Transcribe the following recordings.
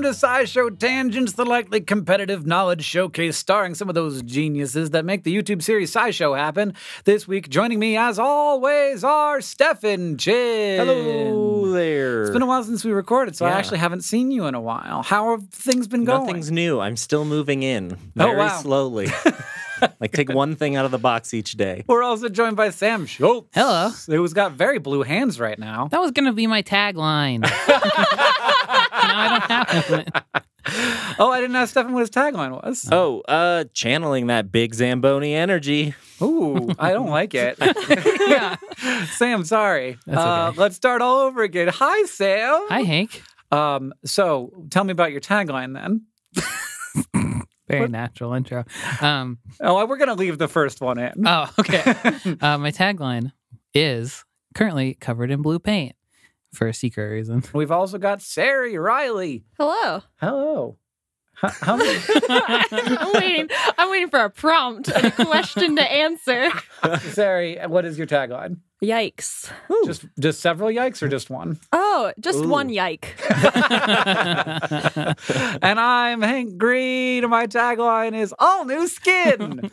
to SciShow Tangents, the likely competitive knowledge showcase starring some of those geniuses that make the YouTube series SciShow happen. This week, joining me as always are Stefan Chin. Hello there. It's been a while since we recorded, so I actually haven't seen you in a while. How have things been going? Nothing's new. I'm still moving in very slowly. Like, take one thing out of the box each day. We're also joined by Sam Schultz. Hello. Who's got very blue hands right now. That was going to be my tagline. Now I don't have it. Oh, I didn't ask Stefan what his tagline was. Channeling that big Zamboni energy. Ooh, I don't like it. Yeah. Sam, sorry. That's okay. Let's start all over again. Hi, Sam. Hi, Hank. So tell me about your tagline then. Very natural intro. We're going to leave the first one in. Oh, okay. My tagline is currently covered in blue paint for a secret reason. We've also got Sari Riley. Hello. Hello. How many? I'm waiting for a prompt and a question to answer. Sari, what is your tagline? Yikes. Just several yikes or just one? Oh, just one yike. And I'm Hank Green, and my tagline is all new skin.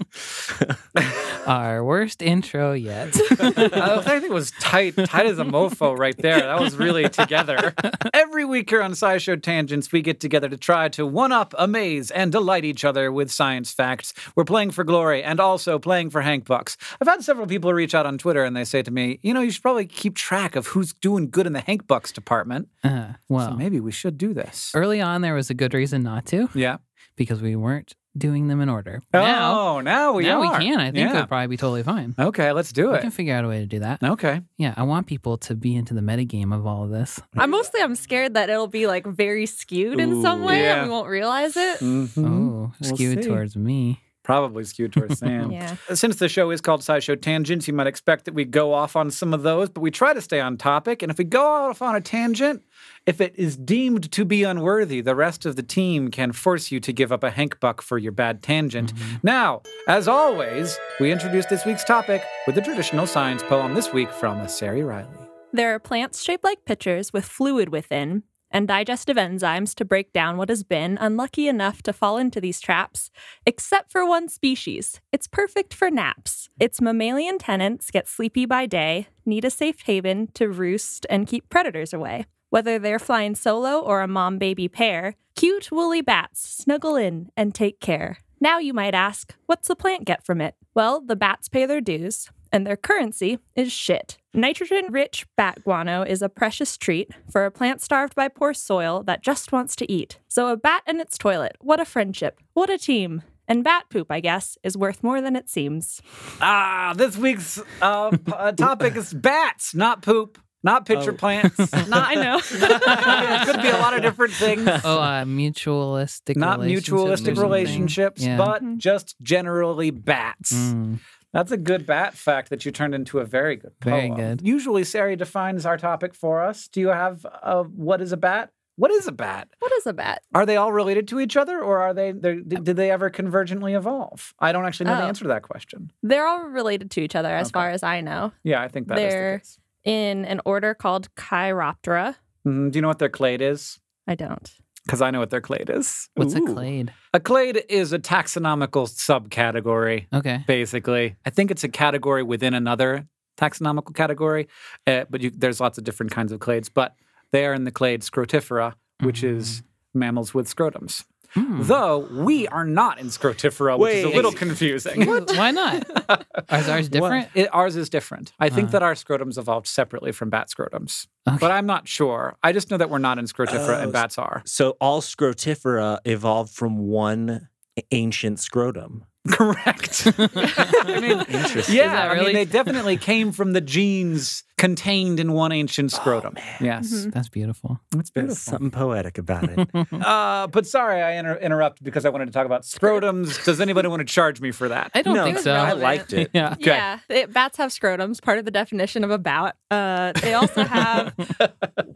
Our worst intro yet. I think it was tight as a mofo right there. That was really together. Every week here on SciShow Tangents, we get together to try to one-up, amaze, and delight each other with science facts. We're playing for glory and also playing for Hank Bucks. I've had several people reach out on Twitter, and they say to me, you should probably keep track of who's doing good in the Hank Bucks department. Well, so maybe we should do this. Early on, there was a good reason not to. Yeah. Because we weren't doing them in order. Now we are. we can. I think we'll probably be totally fine. Okay, let's do it. We can figure out a way to do that. Okay. Yeah, I want people to be into the metagame of all of this. I'm scared that it'll be like very skewed in some way and we won't realize it. Mm-hmm. Oh, skewed towards me. Probably skewed towards Sam. Yeah. Since the show is called SciShow Tangents, you might expect that we go off on some of those, but we try to stay on topic. And if we go off on a tangent, if it is deemed to be unworthy, the rest of the team can force you to give up a Hank Buck for your bad tangent. Mm-hmm. Now, as always, we introduce this week's topic with the traditional science poem this week from Sari Riley. There are plants shaped like pitchers with fluid within, and digestive enzymes to break down what has been unlucky enough to fall into these traps, except for one species. It's perfect for naps. Its mammalian tenants get sleepy by day, need a safe haven to roost and keep predators away. Whether they're flying solo or a mom-baby pair, cute woolly bats snuggle in and take care. Now you might ask, what's the plant get from it? Well, the bats pay their dues, and their currency is shit. Nitrogen-rich bat guano is a precious treat for a plant starved by poor soil that just wants to eat. So a bat and its toilet, what a friendship, what a team. And bat poop, I guess, is worth more than it seems. This week's topic is bats, not poop. Not pitcher plants. I know. It could be a lot of different things. Mutualistic Not mutualistic relationships, yeah. but just generally bats. That's a good bat fact that you turned into a very good poem. Very good. Usually, Sari defines our topic for us. Do you have what is a bat? What is a bat? What is a bat? Are they all related to each other, or did they ever convergently evolve? I don't actually know the answer to that question. They're all related to each other as far as I know. Yeah, I think that is the case. In an order called Chiroptera. Do you know what their clade is? I don't. Because I know what their clade is. What's a clade? A clade is a taxonomical subcategory. Okay. Basically. I think it's a category within another taxonomical category, but there's lots of different kinds of clades. But they are in the clade Scrotifera, which is mammals with scrotums. Though we are not in Scrotifera, which is a little confusing. Why not? Is ours different? Ours is different. I think that our scrotums evolved separately from bat scrotums. Okay. But I'm not sure. I just know that we're not in Scrotifera and bats are. So all Scrotifera evolved from one ancient scrotum. Correct. I mean, Interesting. yeah, really? I mean, they definitely came from the genes contained in one ancient scrotum. Yes. That's beautiful. It's There's beautiful. something poetic about it. But sorry, I interrupted because I wanted to talk about scrotums. Does anybody want to charge me for that? I don't No, think so. I liked it. Yeah. Yeah, bats have scrotums, part of the definition of a bat. They also have,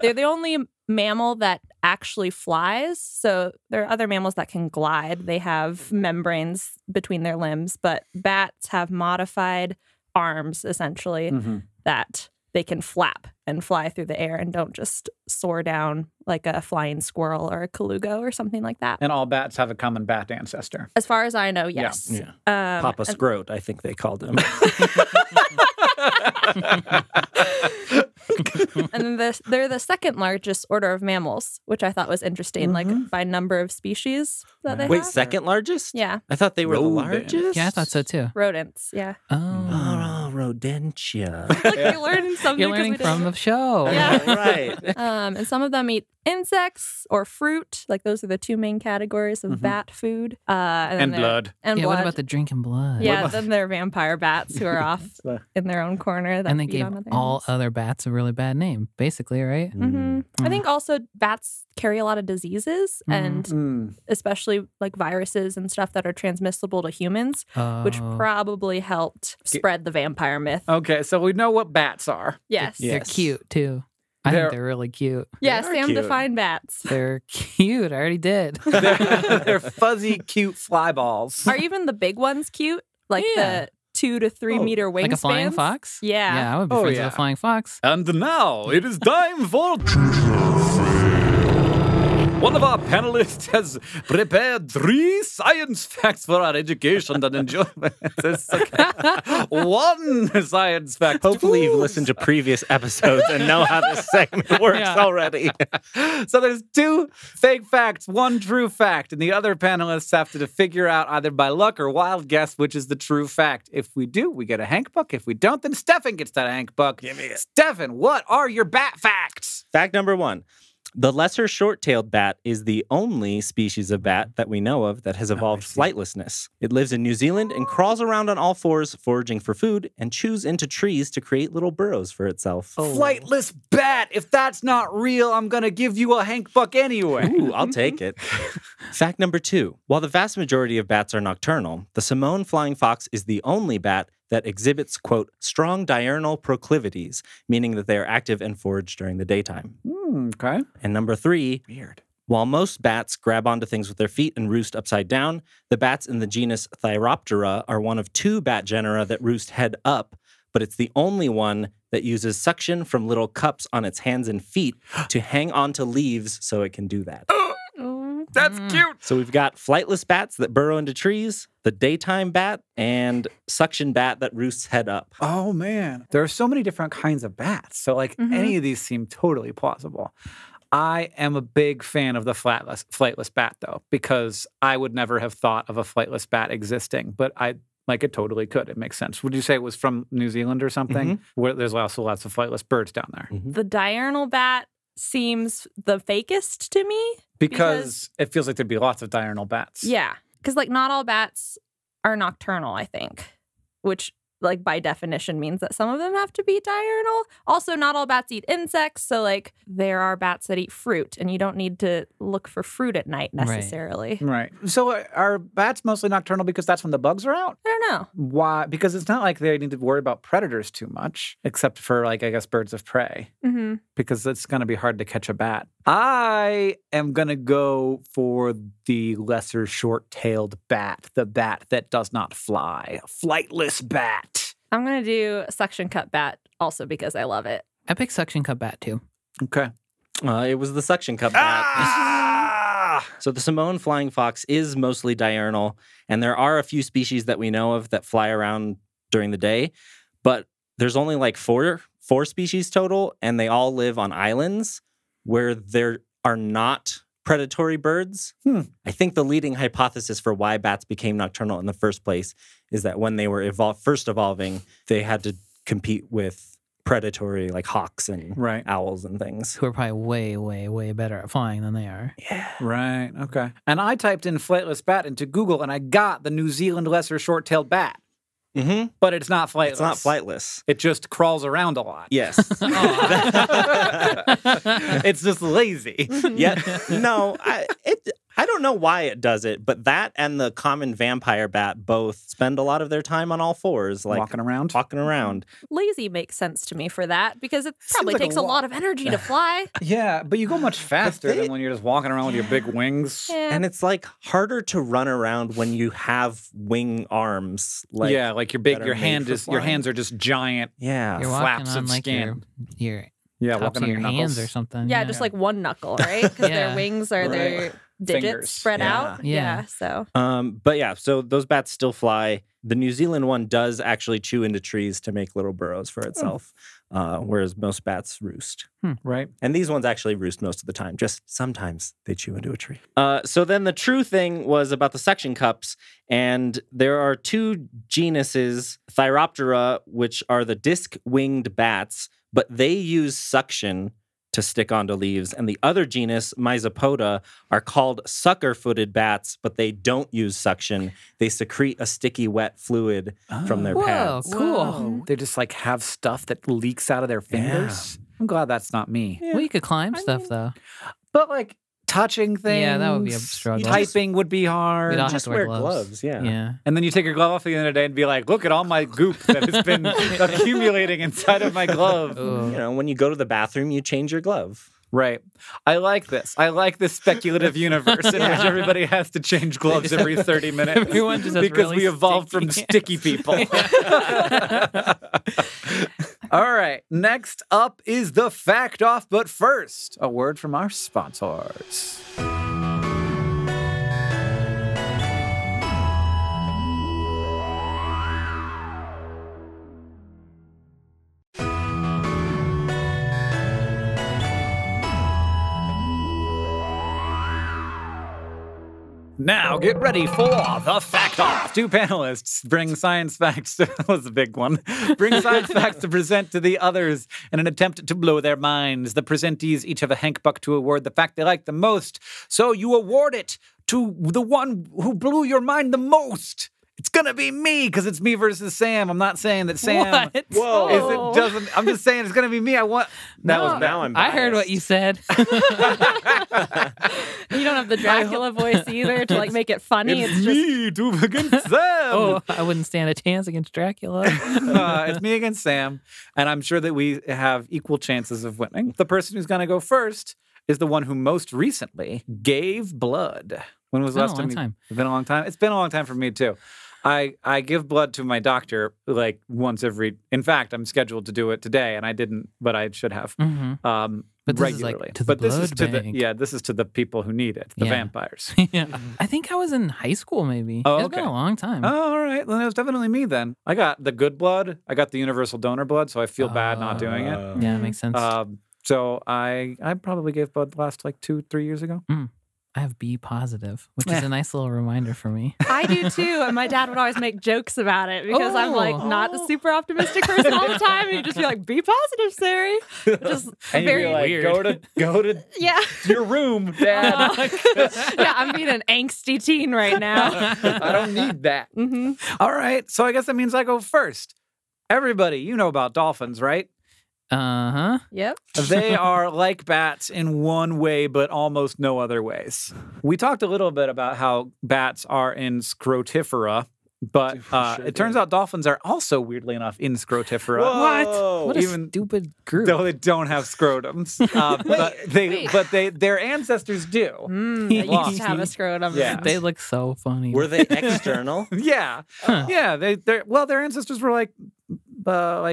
they're the only mammal that actually flies. So there are other mammals that can glide. They have membranes between their limbs, but bats have modified arms, essentially, that they can flap and fly through the air and don't just soar down like a flying squirrel or a colugo or something like that. And all bats have a common bat ancestor. As far as I know, yes. Yeah. Papa Scroat, I think they called him. And then they're the second largest order of mammals, which I thought was interesting, like by number of species that they Wait, have. second largest? Yeah. I thought they were Rodents. the largest. Yeah, I thought so too. Rodents, yeah. Oh, rodentia. Like you're learning something. You're 'cause learning we didn't from know. the show. Yeah. Right. And some of them eat insects or fruit. Like those are the two main categories of bat food. And, then And there- blood. And Yeah, blood. what about the drinking blood? Yeah, then they're vampire bats who are off in their own corner. That And they feed gave on other all animals. other bats a really bad name, basically, right? I think also bats carry a lot of diseases, and Mm. especially like viruses and stuff that are transmissible to humans, which Oh. probably helped spread the vampire myth. Okay, so we know what bats are. Yes. They're Yes. cute too. I They're- think they're really cute. Yeah, They are Sam cute. defined bats. They're cute. I already did. They're fuzzy, cute fly balls. Are even the big ones cute? Like Yeah. the 2 to 3 meter wingspans? Like a flying fox? Yeah. Yeah, I would be Oh, friends yeah. with a flying fox. And now it is time for. One of our panelists has prepared 3 science facts for our education and enjoyment. It's okay. 1 science fact. Hopefully you've listened to previous episodes and know how this segment works Yeah. already. So there's 2 fake facts, 1 true fact, and the other panelists have to figure out either by luck or wild guess which is the true fact. If we do, we get a Hank Buck. If we don't, then Stefan gets that Hank Buck. Give me it. Stefan, what are your bat facts? Fact number 1. The lesser short-tailed bat is the only species of bat that we know of that has evolved flightlessness. It lives in New Zealand and crawls around on all 4s, foraging for food, and chews into trees to create little burrows for itself. Flightless bat. If that's not real, I'm going to give you a Hank Buck anyway. Ooh, I'll take it. Fact number 2. While the vast majority of bats are nocturnal, the Simone flying fox is the only bat that exhibits, quote, strong diurnal proclivities, meaning that they are active and forage during the daytime. Okay. And number 3, Weird. while most bats grab onto things with their feet and roost upside down, the bats in the genus Thyroptera are one of 2 bat genera that roost head up, but it's the only one that uses suction from little cups on its hands and feet to hang onto leaves so it can do that. That's cute. So we've got flightless bats that burrow into trees, the daytime bat, and suction bat that roosts head up. Oh, man. There are so many different kinds of bats. So, like, any of these seem totally plausible. I am a big fan of the flightless bat, though, because I would never have thought of a flightless bat existing, but it totally could. It makes sense. Would you say it was from New Zealand or something? Where there's also lots of flightless birds down there. The diurnal bat seems the fakest to me. Because it feels like there'd be lots of diurnal bats. Yeah. Because, like, not all bats are nocturnal, I think, which, like, by definition means that some of them have to be diurnal. Also, not all bats eat insects. So, like, there are bats that eat fruit, and you don't need to look for fruit at night necessarily. Right. So are bats mostly nocturnal because that's when the bugs are out? I don't know. Why? Because it's not like they need to worry about predators too much, except for, like, I guess, birds of prey, because it's going to be hard to catch a bat. I am going to go for the lesser short-tailed bat, the bat that does not fly, a flightless bat. I'm going to do suction cup bat also because I love it. I picked suction cup bat too. Okay. It was the suction cup bat. So the Simone flying fox is mostly diurnal, and there are a few species that we know of that fly around during the day, but there's only like four species total, and they all live on islands where there are not predatory birds. I think the leading hypothesis for why bats became nocturnal in the first place is that when they were first evolving, they had to compete with predatory like hawks and owls and things. Who are probably way, way, way better at flying than they are. Yeah. Right. Okay. And I typed in flightless bat into Google, and I got the New Zealand lesser short-tailed bat. Mm-hmm. But it's not flightless. It's not flightless. It just crawls around a lot. Yes. It's just lazy. Yeah. No, I don't know why it does it, but that and the common vampire bat both spend a lot of their time on all fours, like Walking around. Walking around. Lazy makes sense to me for that because it probably like a takes a lot of energy to fly. Yeah, but you go much faster than when you're just walking around with your big wings. Yeah. And it's like harder to run around when you have wing arms. Like, yeah, like your big, that are your made hand for is, your flying. hands are just giant. Yeah. You're walking flaps on of like skin. your Yeah, tops walking of on your your hands knuckles. or something. Yeah, just like one knuckle, right? Because Yeah. their wings are their digits Fingers. spread Yeah. out. Yeah. So But yeah, so those bats still fly. The New Zealand one does actually chew into trees to make little burrows for itself, whereas most bats roost. Right. And these ones actually roost most of the time. Just sometimes they chew into a tree. So then the true thing was about the suction cups. And there are two genuses, Thyroptera, which are the disc-winged bats, but they use suction to stick onto leaves. And the other genus, Mysopoda, are called sucker-footed bats, but they don't use suction. They secrete a sticky, wet fluid from their Whoa, pads. cool. They just like have stuff that leaks out of their fingers. I'm glad that's not me. Well, you could climb stuff though. But like touching things. Yeah, that would be a struggle. Typing would be hard. We'd all have Just to wear wear gloves, yeah. Yeah. And then you take your glove off at the end of the day and be like, look at all my goop that has been accumulating inside of my glove. Ooh. You know, when you go to the bathroom, you change your glove. Right. I like this. I like this speculative universe in which everybody has to change gloves every 30 minutes. Everyone just has because really we evolved from sticky sticky people. All right. Next up is the fact off. But first, a word from our sponsors. Now get ready for the fact off. Two panelists bring science facts. That was a big one. Bring science facts to present to the others in an attempt to blow their minds. The presentees each have a Hank Buck to award the fact they like the most. So you award it to the one who blew your mind the most. It's gonna be me because it's me versus Sam. I'm not saying that Sam. What? Whoa. Is it doesn't. I'm just saying it's gonna be me. I want. That was Now I'm I heard what biased. you said. you don't have the Dracula voice either to like make it funny. It's just me to against Sam. Oh, I wouldn't stand a chance against Dracula. It's me against Sam, and I'm sure that we have equal chances of winning. The person who's going to go first is the one who most recently gave blood. When was the Been a last long time? time. It's been a long time. It's been a long time for me too. I give blood to my doctor like once every. In fact, I'm scheduled to do it today, and I didn't, but I should have. hmm But this is, like, regularly. to the but this is blood to the bank. this is to the people who need it, the Yeah. vampires. yeah. I think I was in high school, maybe. Oh, It's been okay. a long time. Oh, all right. Then it was definitely me then. I got the good blood. I got the universal donor blood, so I feel bad not doing it. Yeah, it makes sense. So I probably gave blood last like 2-3 years ago. I have B positive, which is a nice little reminder for me. I do too, and my dad would always make jokes about it because I'm like not a Oh. super optimistic person all the time. And he'd just be like, "Be positive, Sari." Just And you'd very be like, weird. go to yeah. your room, Dad. Yeah, I'm being an angsty teen right now. I don't need that. hmm All right. So I guess that means I go first. Everybody, you know about dolphins, right? Uh-huh. Yep. They are like bats in one way, but almost no other ways. We talked a little bit about how bats are in Scrotifera, but it turns out dolphins are also, weirdly enough, in Scrotifera. Whoa. What a Even- stupid group. Though they don't have scrotums, but their ancestors do. They used to have a scrotum. Yeah. They look so funny. Were they external? Yeah, yeah. Their ancestors were like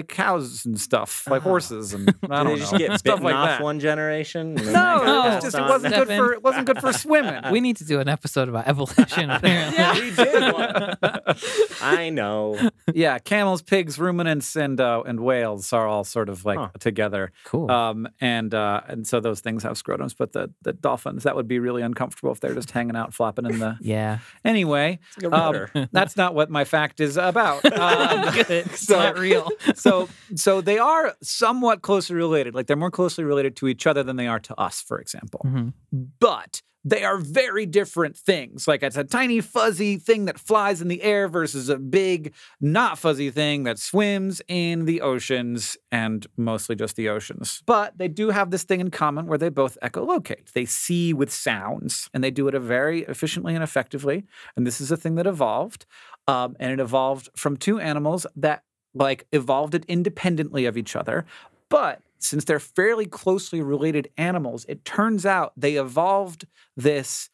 cows and stuff, like horses and I Did don't they know just get stuff bitten like off that. one generation? and then No, that got it was passed just it on? wasn't good Stefan. for it wasn't good for swimming. We need to do an episode about evolution, apparently. We did one. I know. Yeah, camels, pigs, ruminants, and whales are all sort of like together. Cool. And so those things have scrotums, but the dolphins, that would be really uncomfortable if they're just hanging out, flopping in the. yeah. Anyway, It's like a rudder. that's not what my fact is about. Good. It's not real. So they are somewhat closely related. Like they're more closely related to each other than they are to us, for example. Mhm. But they are very different things. Like it's a tiny fuzzy thing that flies in the air versus a big, not fuzzy thing that swims in the oceans and mostly just the oceans. But they do have this thing in common where they both echolocate. They see with sounds and they do it very efficiently and effectively. And this is a thing that evolved. And it evolved from two animals that like evolved it independently of each other. But since they're fairly closely related animals, it turns out they evolved this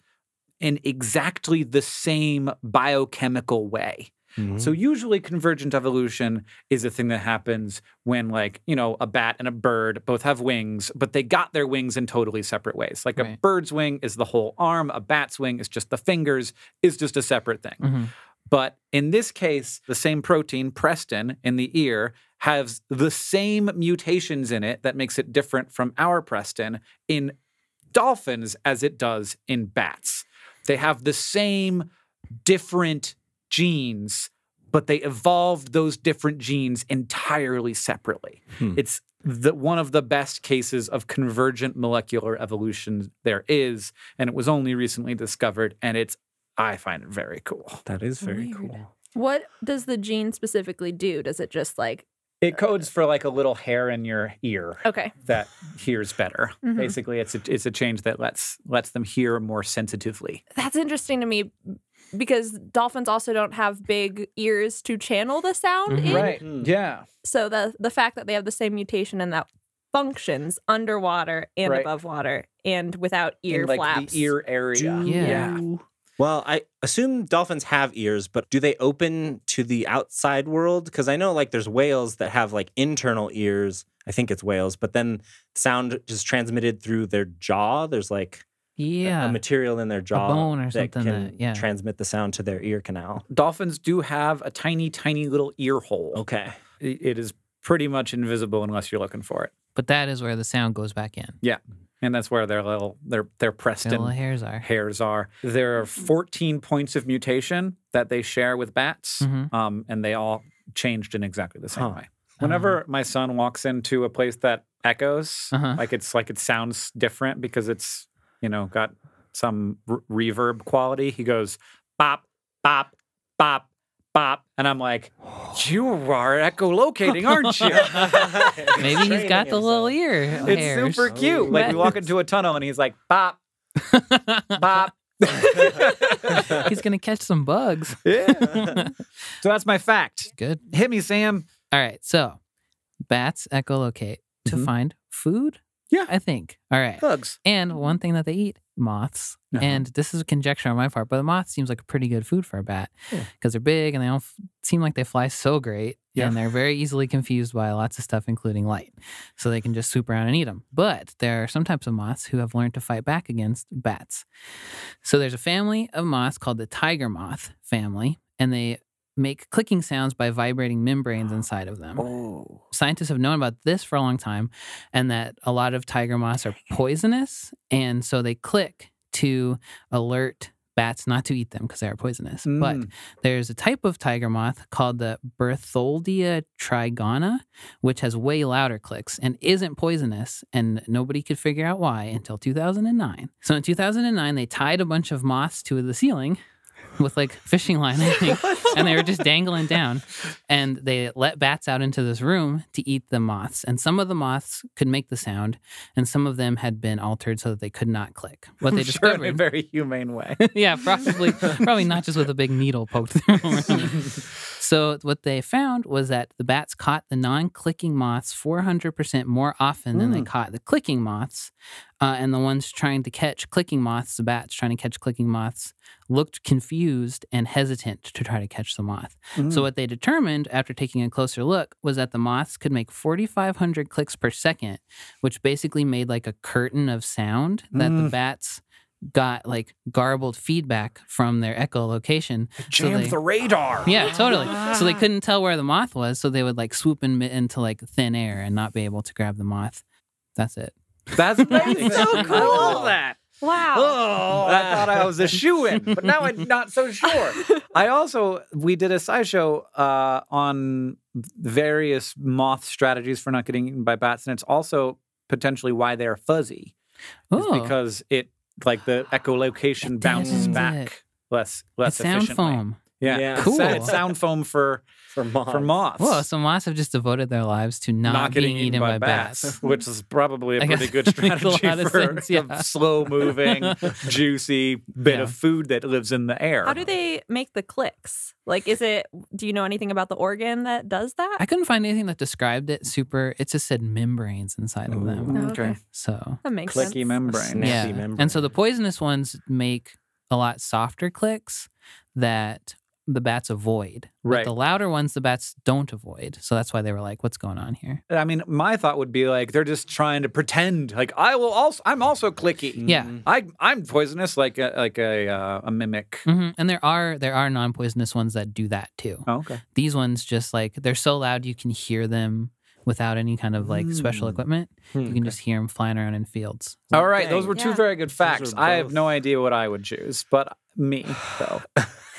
in exactly the same biochemical way. So usually convergent evolution is a thing that happens when like, a bat and a bird both have wings, but they got their wings in totally separate ways. Like a bird's wing is the whole arm, a bat's wing is just the fingers, is just a separate thing. But in this case, the same protein, Preston, in the ear has the same mutations in it that makes it different from our Preston in dolphins as it does in bats. They have the same different genes, but they evolved those different genes entirely separately. It's one of the best cases of convergent molecular evolution there is, and it was only recently discovered, and I find it very cool. That is very cool. What does the gene specifically do? Does it just like... It codes for like a little hair in your ear that hears better. Basically, it's a change that lets them hear more sensitively. That's interesting to me because dolphins also don't have big ears to channel the sound in. Right. Yeah. So the fact that they have the same mutation and that functions underwater and above water and without ear flaps. The ear area. Yeah. Well, I assume dolphins have ears, but do they open to the outside world? Because I know like there's whales that have like internal ears. I think it's whales, but then sound is transmitted through their jaw. There's like a material in their jaw, a bone or something that can that transmit the sound to their ear canal. Dolphins do have a tiny, tiny little ear hole. Okay. It is pretty much invisible unless you're looking for it. But that is where the sound goes back in. Yeah. And that's where their Preston Their little hairs are. There are 14 points of mutation that they share with bats, and they all changed in exactly the same way. Whenever my son walks into a place that echoes, like it sounds different because it's got some reverb quality, he goes bop, bop, bop, bop, and I'm like, you are echolocating, aren't you? Maybe he's got the little ear hairs. It's super cute. Like we walk into a tunnel and he's like, bop, bop. He's gonna catch some bugs. Yeah. So that's my fact. Good. Hit me, Sam. All right. So bats echolocate to find food. Yeah. I think. All right. Bugs. And one thing that they eat, moths. And this is a conjecture on my part, but the moth seems like a pretty good food for a bat because they're big and they don't seem like they fly so great. Yeah. And they're very easily confused by lots of stuff, including light. So they can just swoop around and eat them. But there are some types of moths who have learned to fight back against bats. So there's a family of moths called the tiger moth family, and they make clicking sounds by vibrating membranes inside of them. Oh. Scientists have known about this for a long time, and that a lot of tiger moths are poisonous, and so they click to alert bats not to eat them because they are poisonous. But there's a type of tiger moth called the Bertholdia trigona, which has way louder clicks and isn't poisonous, and nobody could figure out why until 2009. So in 2009, they tied a bunch of moths to the ceiling with like fishing line, I think, and they were just dangling down. And they let bats out into this room to eat the moths. And some of the moths could make the sound, and some of them had been altered so that they could not click. What they discovered, in a very humane way. yeah, probably not just with a big needle poked through them. So what they found was that the bats caught the non-clicking moths 400% more often than they caught the clicking moths. And the ones trying to catch clicking moths, the bats trying to catch clicking moths, looked confused and hesitant to try to catch the moth. So what they determined after taking a closer look was that the moths could make 4,500 clicks per second, which basically made like a curtain of sound that the bats got like garbled feedback from their echolocation. Jammed the radar. Yeah, totally. So they couldn't tell where the moth was, so they would like swoop into like thin air and not be able to grab the moth. That's it. That's amazing. So cool. I love that. Wow. Oh, I thought I was a shoo-in, but now I'm not so sure. We did a SciShow on various moth strategies for not getting eaten by bats, and it's also potentially why they're fuzzy. It's because it, like the echolocation bounces back less it's sound efficiently. foam. Yeah. Cool. It's sound foam for moths. Whoa, so moths have just devoted their lives to not being eaten by bats. Which is probably a pretty good makes a strategy lot of for sense, yeah. a slow-moving, juicy bit of food that lives in the air. How do they make the clicks? Like, do you know anything about the organ that does that? I couldn't find anything that described it it just said membranes inside of them. Oh, okay. So That makes sense. Clicky membrane. yeah. membrane. And so the poisonous ones make a lot softer clicks that the bats avoid. But Right. the louder ones, the bats don't avoid. So that's why they were like, what's going on here? I mean, my thought would be like they're just trying to pretend like I'm also clicky. Yeah. I'm poisonous like a mimic. And there are non-poisonous ones that do that too. Oh, okay. These ones just like they're so loud you can hear them without any kind of like special equipment. You can just hear them flying around in fields. All right, Dang. those were two Yeah. very good facts. are I have both- no idea what I would choose, but me though.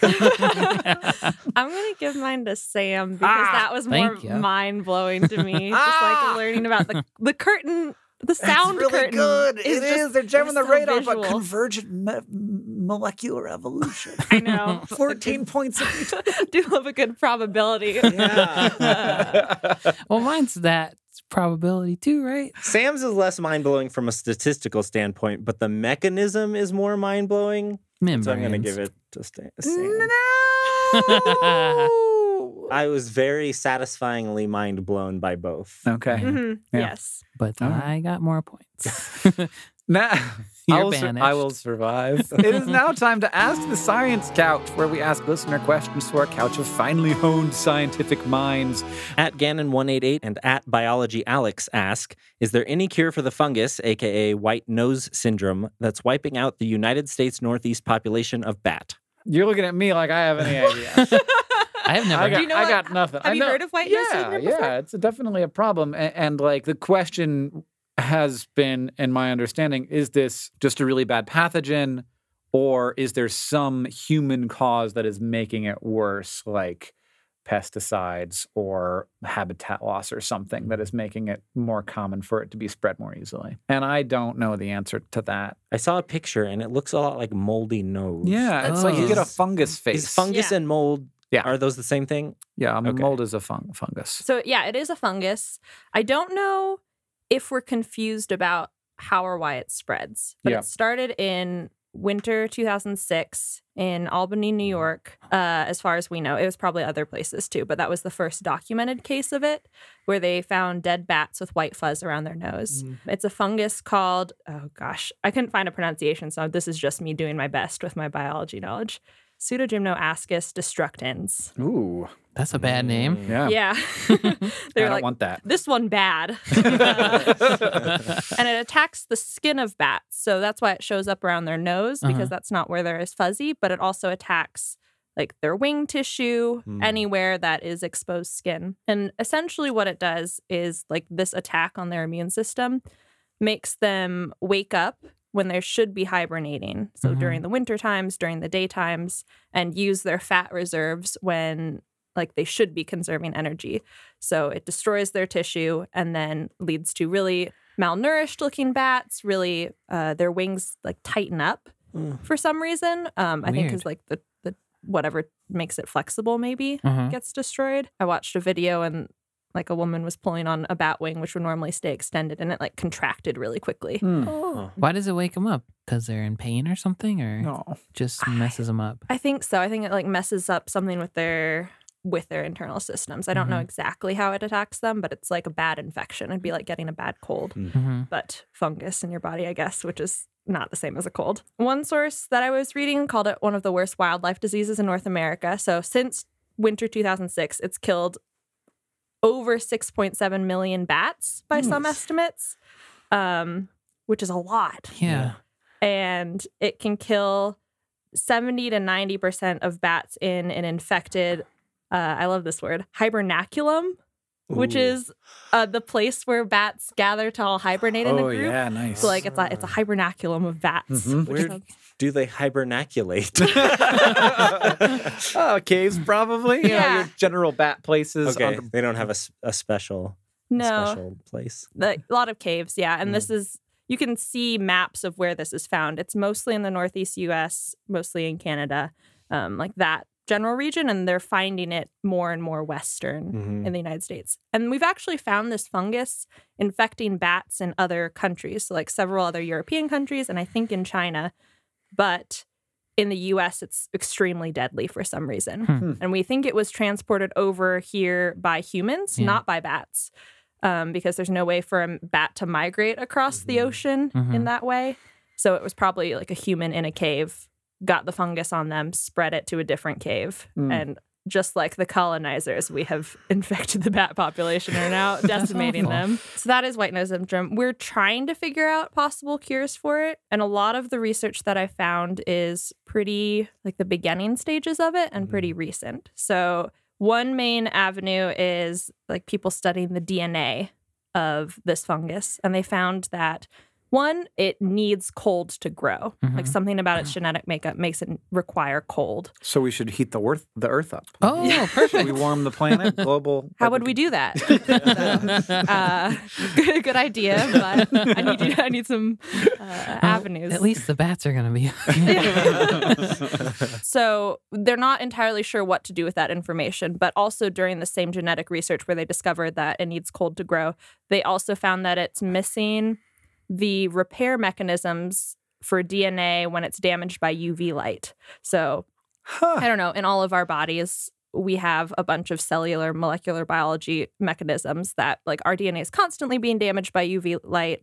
I'm gonna give mine to Sam because that was more Thank you. mind blowing to me. Just like learning about the curtain, the sound curtain. Is just- They're jamming the so radar about visual. convergent molecular evolution. I know. 14 points. Do love a good probability. Well, mine's that probability too, right? Sam's is less mind blowing from a statistical standpoint, but the mechanism is more mind blowing. Membranes. So I'm going to give it to Sam. I was very satisfyingly mind blown by both. Okay. Mhm. Yeah. Yes. But All right. I got more points. Now, You're I banished. will survive. It is now time to Ask the Science Couch, where we ask listener questions to our couch of finely honed scientific minds. At Gannon188 and at BiologyAlex ask, is there any cure for the fungus, aka white nose syndrome, that's wiping out the United States Northeast population of bat? You're looking at me like I have any idea. I have never. I got, Do you know I what- got nothing. have I you know- heard of white nose syndrome before? Yeah, it's definitely a problem. And like the question has been, in my understanding, is this just a really bad pathogen, or is there some human cause that is making it worse, like pesticides or habitat loss or something that is making it more common for it to be spread more easily? And I don't know the answer to that. I saw a picture and it looks a lot like moldy nose. Yeah, it's like you get a fungus face. Is fungus Yeah. and mold, Yeah. are those the same thing? Yeah, Okay. mold is a fungus. So yeah, it is a fungus. I don't know if we're confused about how or why it spreads, but Yeah. it started in winter 2006 in Albany, New York. As far as we know, it was probably other places too, but that was the first documented case of it, where they found dead bats with white fuzz around their nose. It's a fungus called, oh gosh, I couldn't find a pronunciation, so this is just me doing my best with my biology knowledge. Pseudogymnoascus destructans. Ooh, That's a bad name. yeah. Yeah. I They're don't like, want that. this one bad. And it attacks the skin of bats. So that's why it shows up around their nose, because that's not where they're as fuzzy, but it also attacks like their wing tissue, anywhere that is exposed skin. And essentially what it does is like this attack on their immune system makes them wake up when they should be hibernating. So during the winter times, during the daytimes, and use their fat reserves when like they should be conserving energy. So it destroys their tissue and then leads to really malnourished looking bats, really their wings like tighten up for some reason. I think Weird. because like the whatever makes it flexible maybe Mhm. gets destroyed. I watched a video and like a woman was pulling on a bat wing, which would normally stay extended, and it like contracted really quickly. Oh. Why does it wake them up? Because they're in pain or something, or No. just messes them up? I think so. I think it like messes up something with their internal systems. I don't know exactly how it attacks them, but it's like a bad infection. It'd be like getting a bad cold, but fungus in your body, I guess, which is not the same as a cold. One source that I was reading called it one of the worst wildlife diseases in North America. So since winter 2006, it's killed over 6.7 million bats by some estimates, which is a lot. Yeah. And it can kill 70 to 90% of bats in an infected, I love this word, hibernaculum, which is the place where bats gather to all hibernate in a Oh, group. yeah, nice. So like it's a hibernaculum of bats. Mhm. which Where do they hibernaculate? Oh, caves probably. You know, Yeah. your general bat places. Okay, on- they don't have a special place. A lot of caves, yeah. And this is, you can see maps of where this is found. It's mostly in the Northeast US, mostly in Canada, like that general region. And they're finding it more and more Western in the United States. And we've actually found this fungus infecting bats in other countries, so like several other European countries, and I think in China. But in the US, it's extremely deadly for some reason. And we think it was transported over here by humans, not by bats. Because there's no way for a bat to migrate across the ocean in that way. So it was probably like a human in a cave got the fungus on them, spread it to a different cave, and just like the colonizers, we have infected the bat population and are now decimating them. So that is white nose syndrome. We're trying to figure out possible cures for it. And a lot of the research that I found is pretty like the beginning stages of it and pretty recent. So one main avenue is like people studying the DNA of this fungus. And they found that one, it needs cold to grow. Like something about its genetic makeup makes it require cold. So we should heat the earth up. Oh, perfect. We warm the planet, global. How would we do that? Good idea, but I need some avenues. At least the bats are going to be. So they're not entirely sure what to do with that information, but also during the same genetic research where they discovered that it needs cold to grow, they also found that it's missing the repair mechanisms for DNA when it's damaged by UV light. So, I don't know, in all of our bodies, we have a bunch of cellular molecular biology mechanisms that, like, our DNA is constantly being damaged by UV light,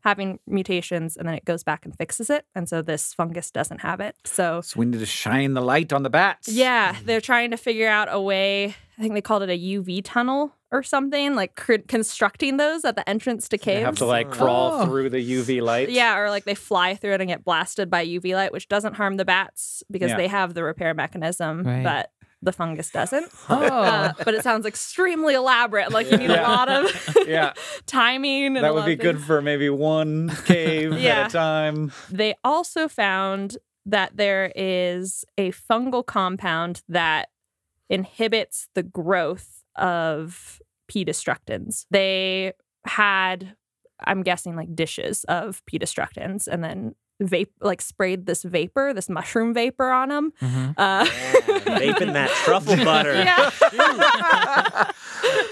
having mutations, and then it goes back and fixes it. And so this fungus doesn't have it. So we need to shine the light on the bats. Yeah, they're trying to figure out a way. I think they called it a UV tunnel or something, like constructing those at the entrance to caves. They have to like crawl through the UV light. Yeah, or like they fly through it and get blasted by UV light, which doesn't harm the bats because they have the repair mechanism, but the fungus doesn't. But it sounds extremely elaborate. Like you need a lot of timing. And that would be good for maybe one cave at a time. They also found that there is a fungal compound that inhibits the growth of P. destructans. They had, I'm guessing, like dishes of P. destructans and then sprayed this mushroom vapor on them. Vaping that truffle butter.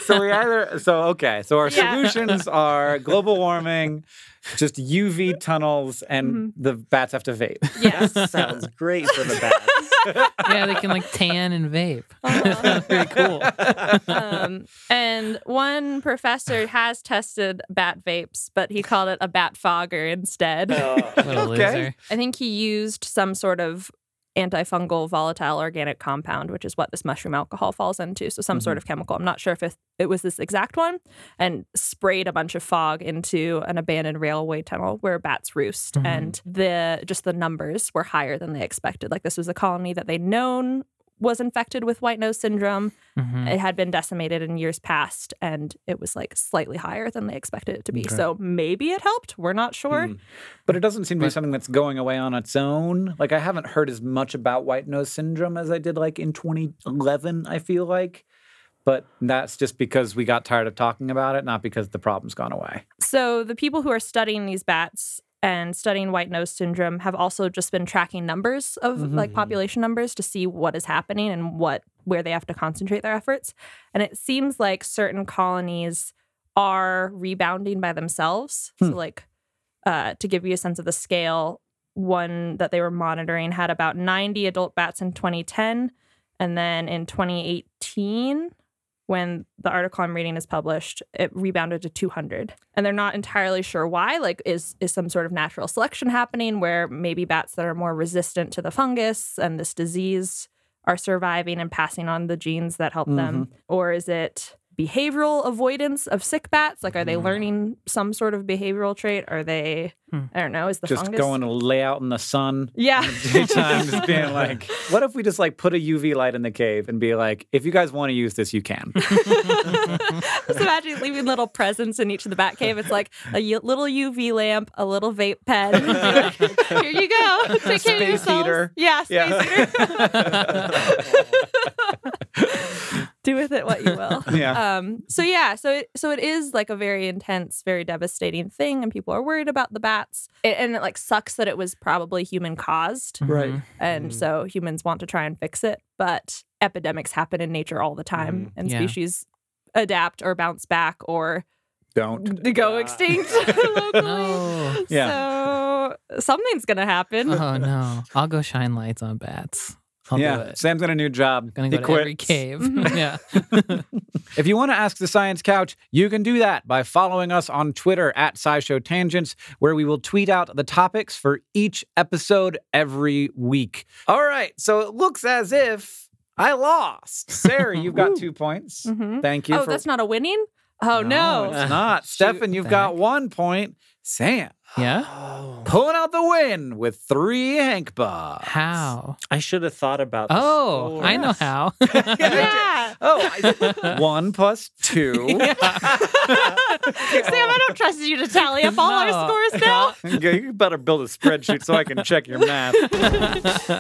So our solutions are global warming, just UV tunnels, and the bats have to vape. Yes. Sounds great for the bats. Yeah, they can like tan and vape. That's very cool. And one professor has tested bat vapes, but he called it a bat fogger instead. What a loser. I think he used some sort of antifungal volatile organic compound, which is what this mushroom alcohol falls into. So some sort of chemical. I'm not sure if it was this exact one, and sprayed a bunch of fog into an abandoned railway tunnel where bats roost. And the numbers were higher than they expected. Like this was a colony that they'd known was infected with white nose syndrome. It had been decimated in years past, and it was like slightly higher than they expected it to be. So maybe it helped. We're not sure. But it doesn't seem to be something that's going away on its own. Like I haven't heard as much about white nose syndrome as I did like in 2011, I feel like. But that's just because we got tired of talking about it, not because the problem's gone away. So the people who are studying these bats and studying white nose syndrome have also just been tracking numbers of like population numbers to see what is happening and where they have to concentrate their efforts. And it seems like certain colonies are rebounding by themselves. So like to give you a sense of the scale, one that they were monitoring had about 90 adult bats in 2010. And then in 2018, when the article I'm reading is published, it rebounded to 200. And they're not entirely sure why. Like, is some sort of natural selection happening where maybe bats that are more resistant to the fungus and this disease are surviving and passing on the genes that help them? Or is it behavioral avoidance of sick bats? Like, are they learning some sort of behavioral trait? Are they, I don't know, is the just fungus going to lay out in the sun in the daytime, just being like, what if we just like put a UV light in the cave and be like, if you guys want to use this, you can. Just imagine leaving little presents in each of the bat cave. It's like a little UV lamp, a little vape pen. Like, here you go. Take care of yourselves. Heater. Yeah, space heater. Do with it what you will. So it is like a very intense, very devastating thing, and people are worried about the bats. And it like sucks that it was probably human caused, right? And so humans want to try and fix it, but epidemics happen in nature all the time, and species adapt or bounce back or don't go extinct locally. No. So something's gonna happen. Oh no! I'll go shine lights on bats. I'll do Yeah, it. Sam's got a new job. Gonna He go to every quits. cave. Yeah. If you want to ask the Science Couch, you can do that by following us on Twitter at SciShow Tangents, where we will tweet out the topics for each episode every week. All right, so it looks as if I lost. Sarah, you've got 2 points. Mhm. Thank you. Oh, that's not a winning? Oh, no. It's not. Stefan, you've got 1 point. Sam, Yeah. pulling out the win with 3 Hank Bobs. How? I should have thought about the Oh, score. I know how. Yeah. Oh, 1 plus 2. Sam, I don't trust you to tally up all our No. scores now. You better build a spreadsheet so I can check your math.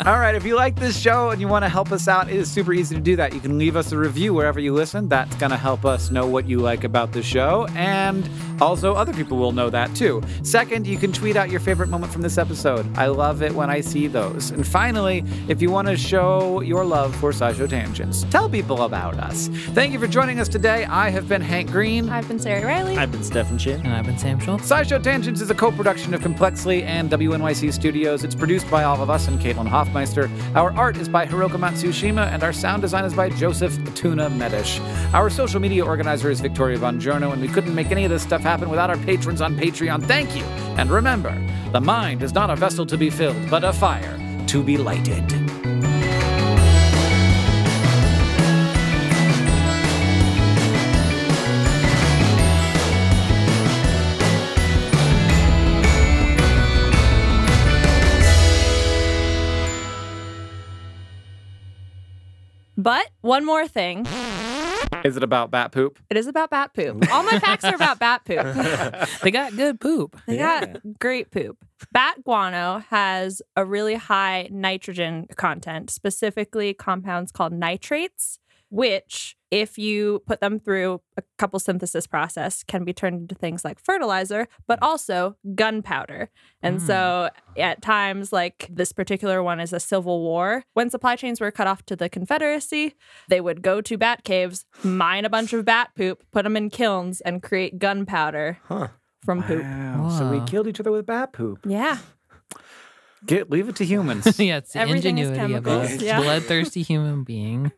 All right, if you like this show and you want to help us out, it is super easy to do that. You can leave us a review wherever you listen. That's going to help us know what you like about the show, and also other people will know that too. Second, you can tweet out your favorite moment from this episode. I love it when I see those. And finally, if you want to show your love for SciShow Tangents, tell people about us. Thank you for joining us today. I have been Hank Green. I've been Sarah Riley. I've been Stefan Chin. And I've been Sam Schultz. SciShow Tangents is a co-production of Complexly and WNYC Studios. It's produced by all of us and Caitlin Hoffmeister. Our art is by Hiroka Matsushima, and our sound design is by Joseph Tuna Medish. Our social media organizer is Victoria Bongiorno, and we couldn't make any of this stuff happen without our patrons on Patreon. Thank you. And remember, the mind is not a vessel to be filled, but a fire to be lighted. But one more thing. Is it about bat poop? It is about bat poop. All my facts are about bat poop. They got good poop. They got great poop. Bat guano has a really high nitrogen content, specifically compounds called nitrates, which, if you put them through a couple synthesis process, can be turned into things like fertilizer, but also gunpowder. And so at times, like this particular one is a Civil War, when supply chains were cut off to the Confederacy, they would go to bat caves, mine a bunch of bat poop, put them in kilns, and create gunpowder from poop. Wow. So we Whoa. killed each other with bat poop. Yeah. Leave it to humans. Yeah, it's the Everything is ingenuity of a chemicals, yeah. bloodthirsty human being.